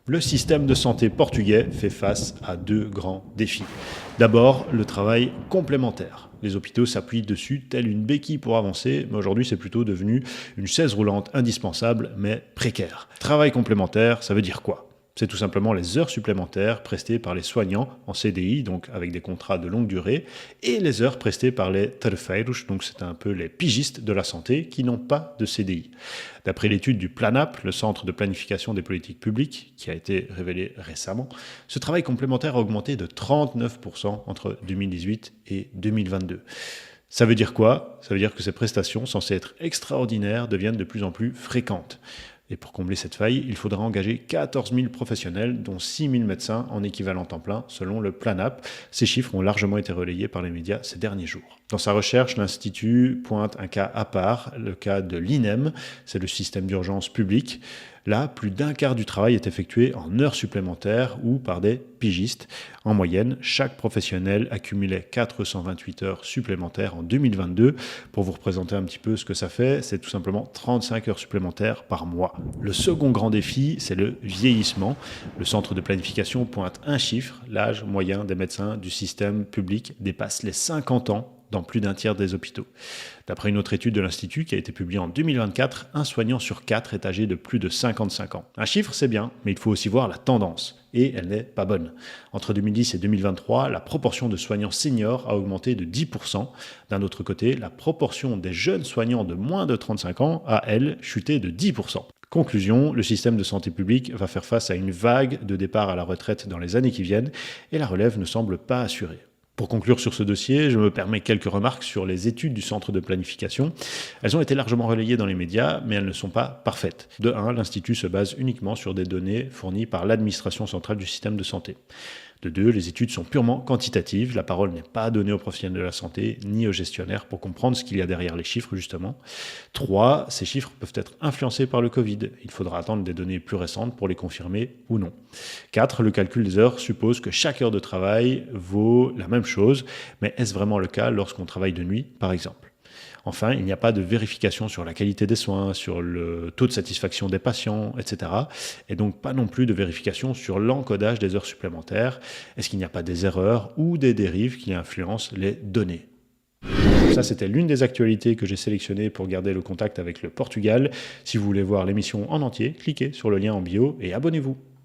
Le système de santé portugais fait face à deux grands défis. D'abord, le travail complémentaire. Les hôpitaux s'appuient dessus telle une béquille pour avancer, mais aujourd'hui c'est plutôt devenu une chaise roulante indispensable mais précaire. Travail complémentaire, ça veut dire quoi? C'est tout simplement les heures supplémentaires prestées par les soignants en CDI, donc avec des contrats de longue durée, et les heures prestées par les terceiros, donc c'est un peu les pigistes de la santé qui n'ont pas de CDI. D'après l'étude du PLANAP, le Centre de planification des politiques publiques, qui a été révélé récemment, ce travail complémentaire a augmenté de 39% entre 2018 et 2022. Ça veut dire quoi? Ça veut dire que ces prestations, censées être extraordinaires, deviennent de plus en plus fréquentes. Et pour combler cette faille, il faudra engager 14 000 professionnels, dont 6 000 médecins en équivalent temps plein, selon le PLANAP. Ces chiffres ont largement été relayés par les médias ces derniers jours. Dans sa recherche, l'Institut pointe un cas à part, le cas de l'INEM, c'est le système d'urgence public. Là, plus d'un quart du travail est effectué en heures supplémentaires ou par des pigistes. En moyenne, chaque professionnel accumulait 428 heures supplémentaires en 2022. Pour vous représenter un petit peu ce que ça fait, c'est tout simplement 35 heures supplémentaires par mois. Le second grand défi, c'est le vieillissement. Le centre de planification pointe un chiffre, l'âge moyen des médecins du système public dépasse les 50 ans dans plus d'un tiers des hôpitaux. D'après une autre étude de l'Institut qui a été publiée en 2024, un soignant sur 4 est âgé de plus de 55 ans. Un chiffre, c'est bien, mais il faut aussi voir la tendance. Et elle n'est pas bonne. Entre 2010 et 2023, la proportion de soignants seniors a augmenté de 10%. D'un autre côté, la proportion des jeunes soignants de moins de 35 ans a, elle, chuté de 10%. Conclusion, le système de santé publique va faire face à une vague de départ à la retraite dans les années qui viennent et la relève ne semble pas assurée. Pour conclure sur ce dossier, je me permets quelques remarques sur les études du centre de planification. Elles ont été largement relayées dans les médias, mais elles ne sont pas parfaites. De un, l'Institut se base uniquement sur des données fournies par l'administration centrale du système de santé. De deux, les études sont purement quantitatives. La parole n'est pas donnée aux professionnels de la santé ni aux gestionnaires pour comprendre ce qu'il y a derrière les chiffres, justement. Trois, ces chiffres peuvent être influencés par le Covid. Il faudra attendre des données plus récentes pour les confirmer ou non. Quatre, le calcul des heures suppose que chaque heure de travail vaut la même chose. Mais est-ce vraiment le cas lorsqu'on travaille de nuit, par exemple ? Enfin, il n'y a pas de vérification sur la qualité des soins, sur le taux de satisfaction des patients, etc. Et donc pas non plus de vérification sur l'encodage des heures supplémentaires. Est-ce qu'il n'y a pas des erreurs ou des dérives qui influencent les données ? Ça, c'était l'une des actualités que j'ai sélectionnées pour garder le contact avec le Portugal. Si vous voulez voir l'émission en entier, cliquez sur le lien en bio et abonnez-vous.